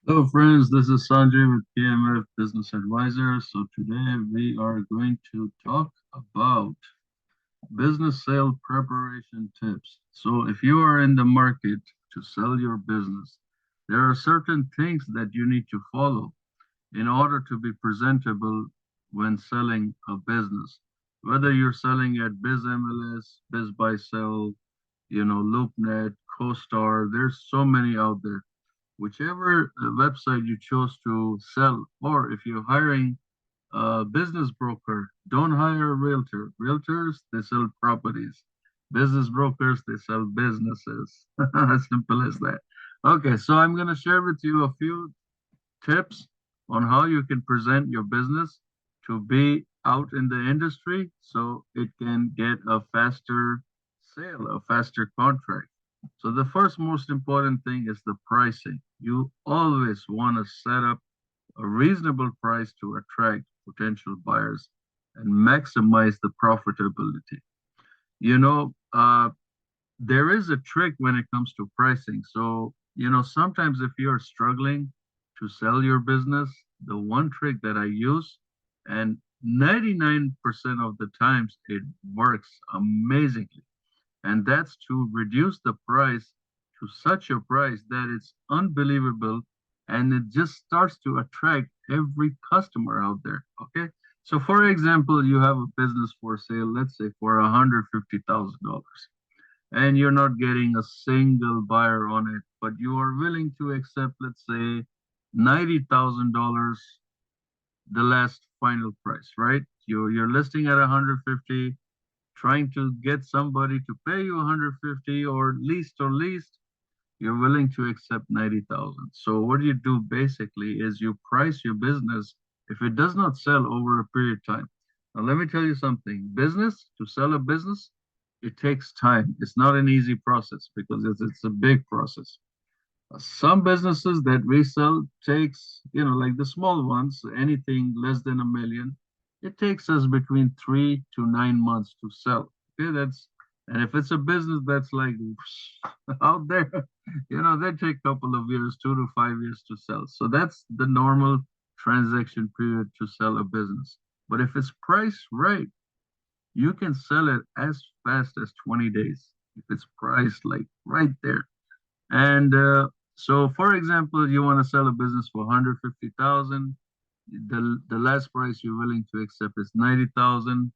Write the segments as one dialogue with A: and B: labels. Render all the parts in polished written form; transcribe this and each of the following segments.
A: Hello, friends. This is Sanjay with KMF Business Advisor. So, today we are going to talk about business sale preparation tips. So, if you are in the market to sell your business, there are certain things that you need to follow in order to be presentable when selling a business. Whether you're selling at BizMLS, BizBuySell, LoopNet, CoStar, there's so many out there. Whichever website you chose to sell, or if you're hiring a business broker, don't hire a realtor. Realtors, they sell properties. Business brokers, they sell businesses. As simple as that. Okay, so I'm going to share with you a few tips on how you can present your business to be out in the industry so it can get a faster sale, a faster contract. So the first most important thing is the pricing. You always want to set up a reasonable price to attract potential buyers and maximize the profitability. You know, there is a trick when it comes to pricing. So, sometimes if you're struggling to sell your business, the one trick that I use, and 99% of the times it works amazingly, and that's to reduce the price to such a price that it's unbelievable and it just starts to attract every customer out there. Okay. So, for example, you have a business for sale, let's say for $150,000, and you're not getting a single buyer on it, but you are willing to accept, let's say, $90,000, the last final price, right? You're listing at 150, trying to get somebody to pay you 150, or least you're willing to accept 90,000. So what you do basically is you price your business if it does not sell over a period of time. Now let me tell you something. Business, to sell a business, it takes time. It's not an easy process because it's a big process. Some businesses that we sell takes, like the small ones, anything less than a million, it takes us between 3 to 9 months to sell. Okay, and if it's a business that's like out there, they take a couple of years, 2 to 5 years to sell. So that's the normal transaction period to sell a business. But if it's priced right, you can sell it as fast as 20 days if it's priced like right there. And so, for example, you want to sell a business for 150,000. The last price you're willing to accept is 90,000.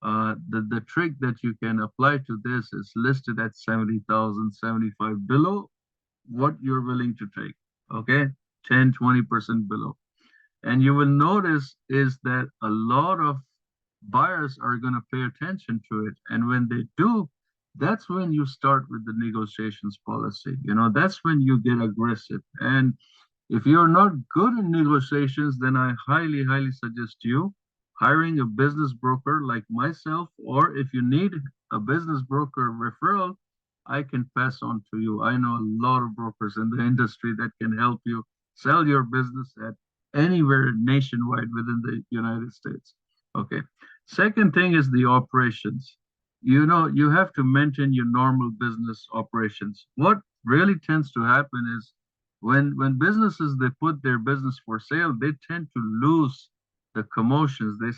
A: The trick that you can apply to this is listed at 70,000, 75 below what you're willing to take. Okay, 10, 20% below. And you will notice is that a lot of buyers are going to pay attention to it. And when they do, that's when you start with the negotiations policy. That's when you get aggressive. And if you're not good in negotiations, then I highly, highly suggest you hiring a business broker like myself, or if you need a business broker referral, I can pass on to you. I know a lot of brokers in the industry that can help you sell your business at anywhere nationwide within the United States. Okay. Second thing is the operations. You have to maintain your normal business operations. What really tends to happen is when businesses they put their business for sale, they tend to lose the commotions. They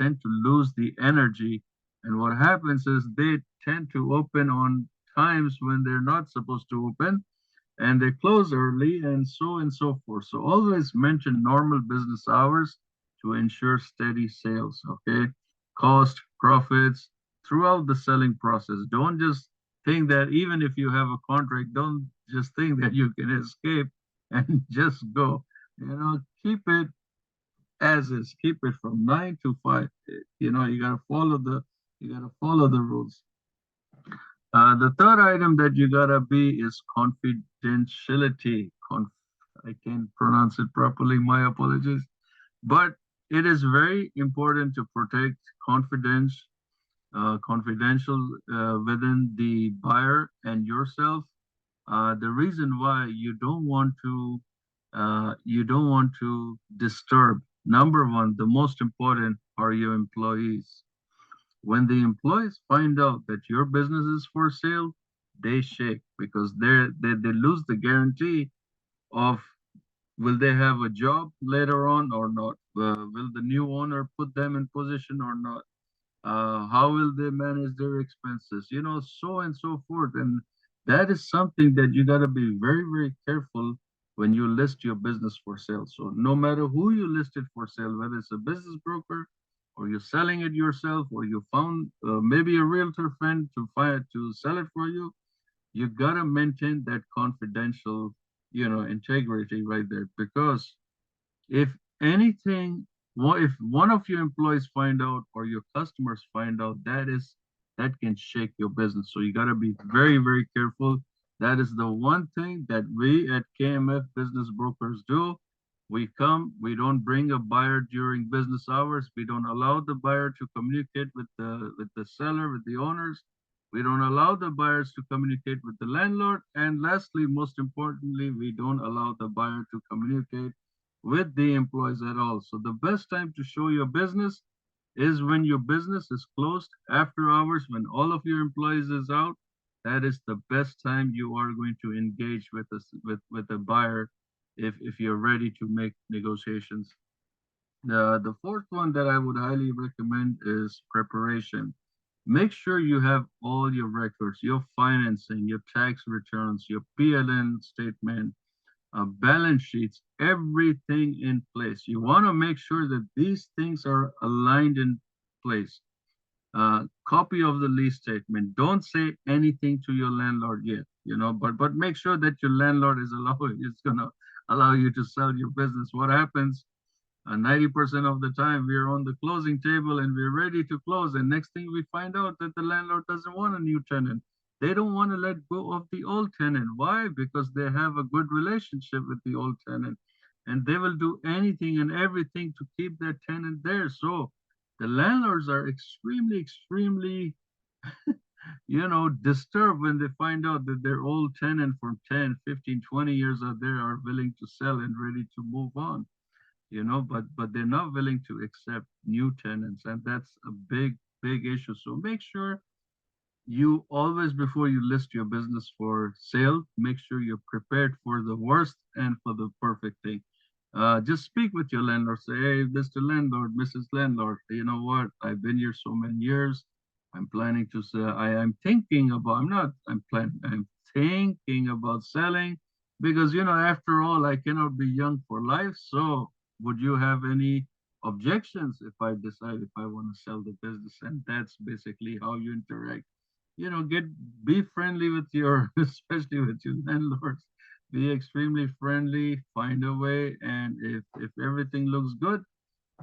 A: tend to lose the energy, and what happens is they tend to open on times when they're not supposed to open, and they close early, and so forth. So always mention normal business hours to ensure steady sales. Okay, cost, profits throughout the selling process. Don't just think that even if you have a contract, don't just think that you can escape and just go. Keep it as is. Keep it from 9 to 5. You gotta follow the rules. The third item that you gotta be is confidentiality. I can't pronounce it properly. My apologies. But it is very important to protect confidential within the buyer and yourself. The reason why you don't want to disturb. Number one, the most important are your employees. When the employees find out that your business is for sale, they shake because they lose the guarantee of Will they have a job later on or not? Will the new owner put them in position or not? How will they manage their expenses? So and so forth. And that is something that you got to be very, very careful when you list your business for sale. So no matter who you list it for sale, whether it's a business broker or you're selling it yourself or you found maybe a realtor friend to sell it for you, you got to maintain that confidential, integrity right there. Because if anything, if one of your employees find out or your customers find out, that can shake your business. So you got to be very, very careful. That is the one thing that we at KMF Business Brokers do. We don't bring a buyer during business hours. We don't allow the buyer to communicate with the seller, with the owners. We don't allow the buyers to communicate with the landlord. And lastly, most importantly, we don't allow the buyer to communicate with the employees at all. So the best time to show your business is when your business is closed after hours, when all of your employees is out. That is the best time you are going to engage with a buyer if you're ready to make negotiations. The fourth one that I would highly recommend is preparation. Make sure you have all your records, your financing, your tax returns, your PLN statement, balance sheets, everything in place. You want to make sure that these things are aligned in place. Copy of the lease statement. Don't say anything to your landlord yet, but make sure that your landlord is gonna allow you to sell your business. What happens 90% of the time we're on the closing table and we're ready to close, and next thing we find out that the landlord doesn't want a new tenant. They don't want to let go of the old tenant. Why? Because they have a good relationship with the old tenant, and they will do anything and everything to keep that tenant there. So the landlords are extremely disturbed when they find out that their old tenant from 10, 15, 20 years out there are willing to sell and ready to move on, but they're not willing to accept new tenants, and that's a big issue. So make sure you always, before you list your business for sale, make sure you're prepared for the worst and for the perfect thing. Just speak with your landlord. Say, hey, Mr. Landlord, Mrs. Landlord, you know what? I've been here so many years. I'm planning to sell. I'm thinking about, I'm not, I'm planning, I'm thinking about selling because, after all, I cannot be young for life. So would you have any objections if I decide if I want to sell the business? And that's basically how you interact. Get be friendly with your, especially with your landlords. Be extremely friendly, find a way, and if everything looks good,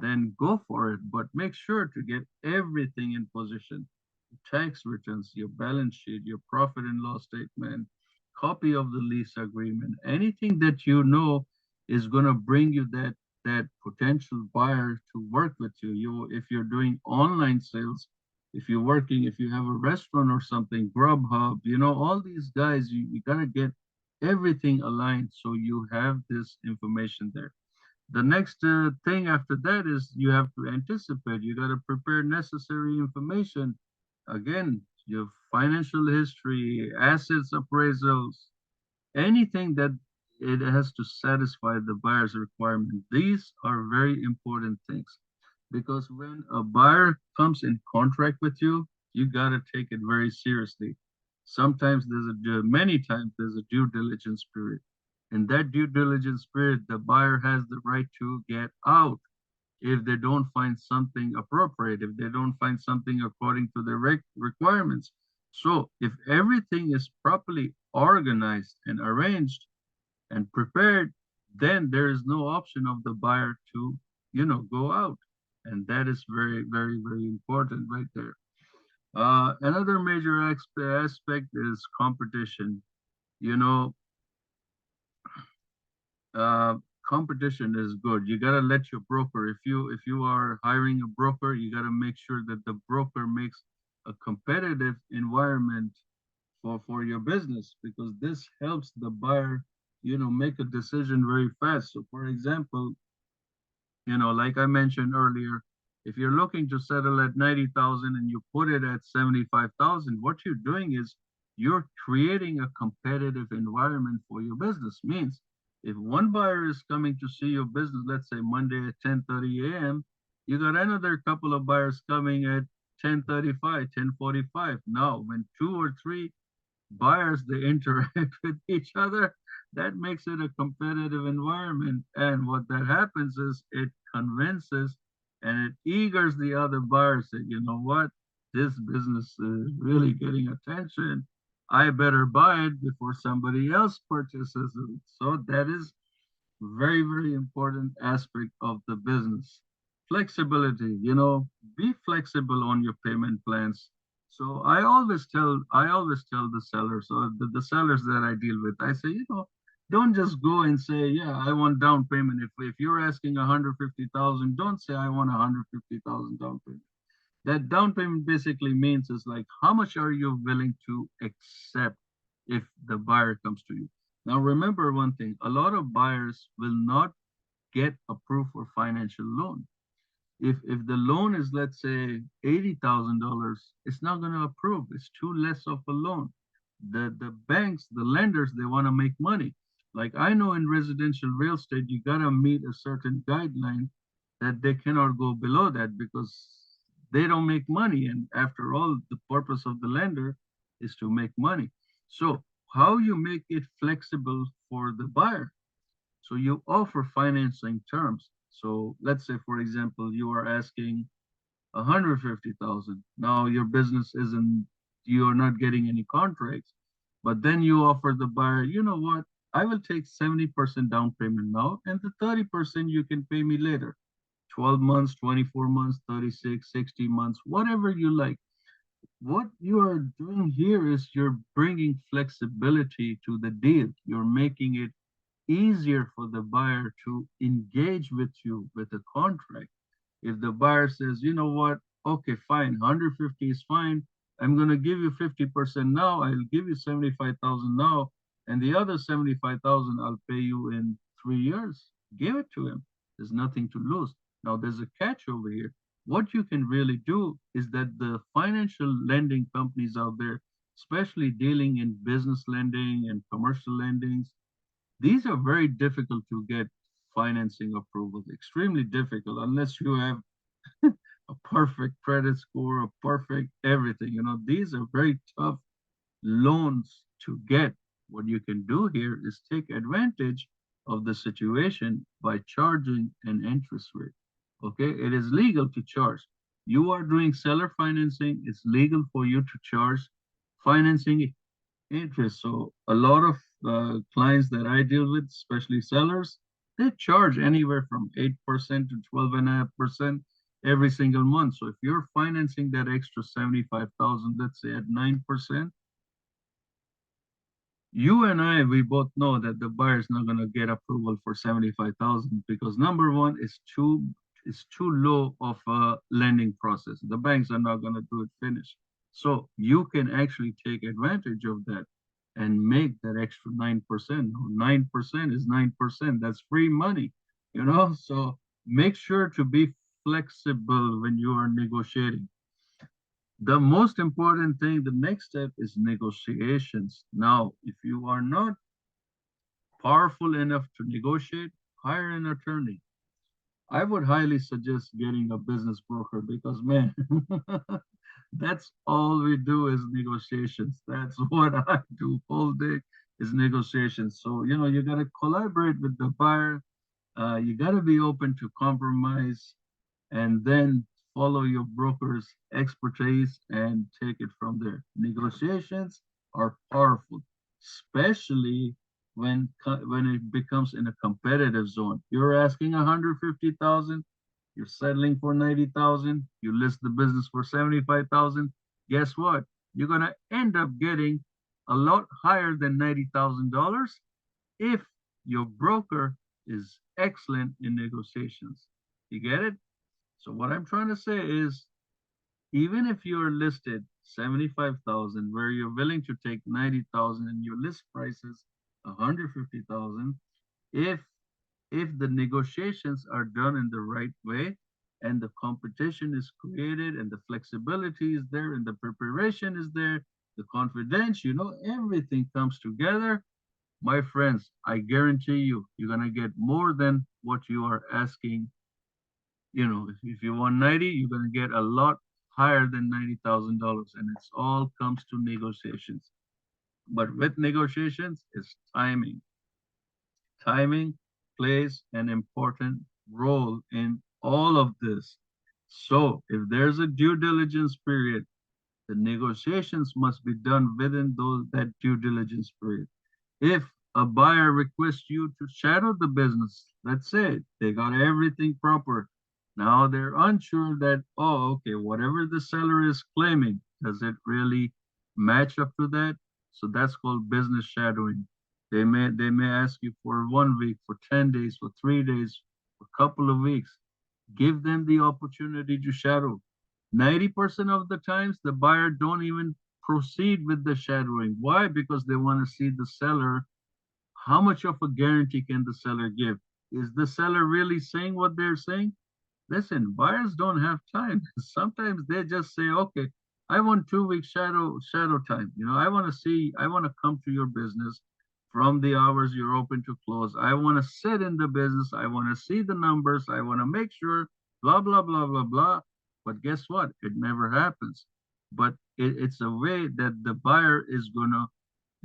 A: then go for it. But make sure to get everything in position. Tax returns, your balance sheet, your profit and loss statement, copy of the lease agreement, anything that is going to bring you that potential buyer to work with you. If you're doing online sales, if you have a restaurant or something, Grubhub, all these guys, you got to get everything aligned so you have this information there. The next thing after that is you have to anticipate. You got to prepare necessary information. Again, your financial history, assets appraisals, anything that it has to satisfy the buyer's requirement. These are very important things because when a buyer comes in contract with you, you got to take it very seriously. Many times there's a due diligence period. In that due diligence period, the buyer has the right to get out if they don't find something appropriate, if they don't find something according to their requirements. So if everything is properly organized and arranged and prepared, then there is no option of the buyer to, go out. And that is very, very, very important right there. Another major aspect is competition. You know, uh, Competition is good. You gotta let your broker, if you are hiring a broker, you gotta make sure that the broker makes a competitive environment for your business because this helps the buyer, make a decision very fast. So for example, like I mentioned earlier, if you're looking to settle at 90,000 and you put it at 75,000, what you're doing is you're creating a competitive environment for your business. Means If one buyer is coming to see your business, let's say Monday at 10:30 a.m., you got another couple of buyers coming at 10:35, 10:45. Now, when two or three buyers they interact with each other, that makes it a competitive environment. And what that happens is it convinces and it eagers the other buyers that, you know what, this business is really getting attention. I better buy it before somebody else purchases it. So that is very, very important aspect of the business. Flexibility, be flexible on your payment plans. So I always tell the sellers or the sellers that I deal with, I say, don't just go and say, yeah, I want down payment. If you're asking 150,000, don't say I want 150,000 down payment. That down payment basically means is like how much are you willing to accept if the buyer comes to you. Now remember one thing, a lot of buyers will not get approved for financial loan. If the loan is, let's say, $80,000, it's not going to approve. It's too less of a loan. The banks, the lenders, they want to make money. Like I know in residential real estate, you got to meet a certain guideline that they cannot go below that because they don't make money. And after all, the purpose of the lender is to make money. So how you make it flexible for the buyer? So you offer financing terms. So let's say, for example, you are asking 150,000. Now your business isn't, you are not getting any contracts, but then you offer the buyer, you know what? I will take 70% down payment now, and the 30% you can pay me later. 12 months, 24 months, 36, 60 months, whatever you like. What you are doing here is you're bringing flexibility to the deal. You're making it easier for the buyer to engage with you with a contract. If the buyer says, you know what, okay, fine, 150 is fine. I'm going to give you 50% now. I'll give you 75,000 now. And the other 75,000 I'll pay you in 3 years. Give it to him. There's nothing to lose. Now, there's a catch over here. What you can really do is that the financial lending companies out there, especially dealing in business lending and commercial lendings, these are very difficult to get financing approvals, extremely difficult unless you have a perfect credit score, a perfect everything. These are very tough loans to get. What you can do here is take advantage of the situation by charging an interest rate. Okay, it is legal to charge. You are doing seller financing, it's legal for you to charge financing interest. So a lot of clients that I deal with, especially sellers, they charge anywhere from 8% to 12.5% every single month. So if you're financing that extra 75,000, let's say at 9%, you and I, we both know that the buyer is not going to get approval for 75,000 because number one is too low of a lending process. The banks are not going to do it finish. So you can actually take advantage of that and make that extra 9%. 9% is 9%. That's free money. So make sure to be flexible when you are negotiating. The most important thing, the next step is negotiations. Now, if you are not powerful enough to negotiate, hire an attorney. I would highly suggest getting a business broker because, man, that's all we do is negotiations. That's what I do all day is negotiations. So, you got to collaborate with the buyer. You got to be open to compromise and then follow your broker's expertise and take it from there. Negotiations are powerful, especially when it becomes in a competitive zone. You're asking 150,000, you're settling for 90,000, you list the business for 75,000. Guess what? You're gonna end up getting a lot higher than $90,000 if your broker is excellent in negotiations. You get it? So what I'm trying to say is, even if you're listed 75,000, where you're willing to take 90,000 and your list price is 150,000, if if the negotiations are done in the right way and the competition is created and the flexibility is there and the preparation is there, the confidence, everything comes together, my friends, I guarantee you, you're gonna get more than what you are asking. If you want 90, you're gonna get a lot higher than $90,000, and it's all comes to negotiations. But with negotiations, it's timing. Timing plays an important role in all of this. So if there's a due diligence period, the negotiations must be done within that due diligence period. If a buyer requests you to shadow the business, let's say they got everything proper. Now they're unsure that, oh, okay, whatever the seller is claiming, does it really match up to that? So that's called business shadowing. They may ask you for 1 week, for 10 days, for 3 days, for a couple of weeks. Give them the opportunity to shadow. 90% of the times the buyer don't even proceed with the shadowing. Why? Because they want to see the seller. How much of a guarantee can the seller give? Is the seller really saying what they're saying? Listen, buyers don't have time. Sometimes they just say, okay, I want 2 weeks shadow time. I want to see, I want to come to your business from the hours you're open to close. I want to sit in the business. I want to see the numbers. I want to make sure, blah, blah, blah, blah, blah. But guess what? It never happens. But it's a way that the buyer is going to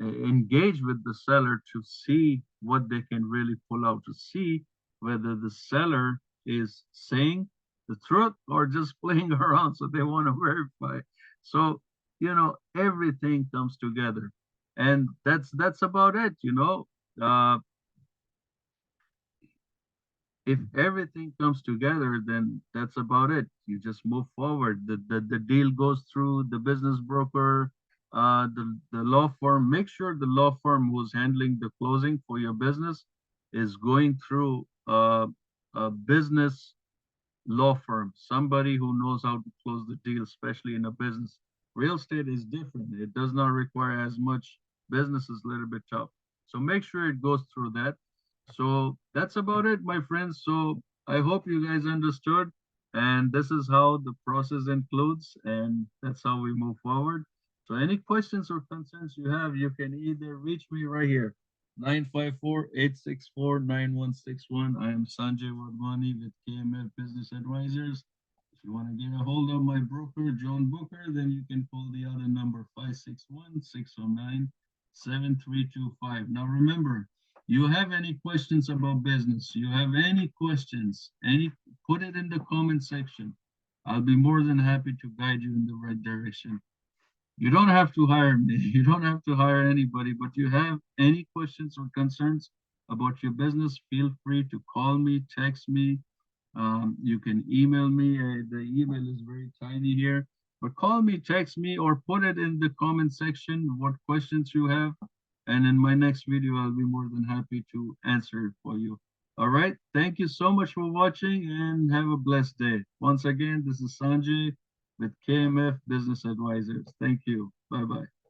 A: engage with the seller to see what they can really pull out, to see whether the seller is saying the truth or just playing around. So they want to verify. So, everything comes together. And that's about it. Uh, if everything comes together, then that's about it. You just move forward. The deal goes through the business broker, the law firm. Make sure the law firm who's handling the closing for your business is going through a business law firm, somebody who knows how to close the deal, especially in a business. Real estate is different. It does not require as much. Business is a little bit tough. So make sure it goes through that. So that's about it, my friends. So I hope you guys understood. And this is how the process includes, and that's how we move forward. So any questions or concerns you have, you can either reach me right here, 954-864-9161. I am Sanjay Wadhwani with KMF Business Advisors. If you want to get a hold of my broker, John Booker, then you can call the other number, 561-609-7325. Now remember, you have any questions about business, you have any questions, put it in the comment section. I'll be more than happy to guide you in the right direction. You don't have to hire me. You don't have to hire anybody, but you have any questions or concerns about your business, feel free to call me, text me. You can email me. The email is very tiny here, but call me, text me, or put it in the comment section what questions you have. And in my next video, I'll be more than happy to answer it for you. All right. Thank you so much for watching and have a blessed day. Once again, this is Sanjay with KMF Business Advisors. Thank you. Bye bye.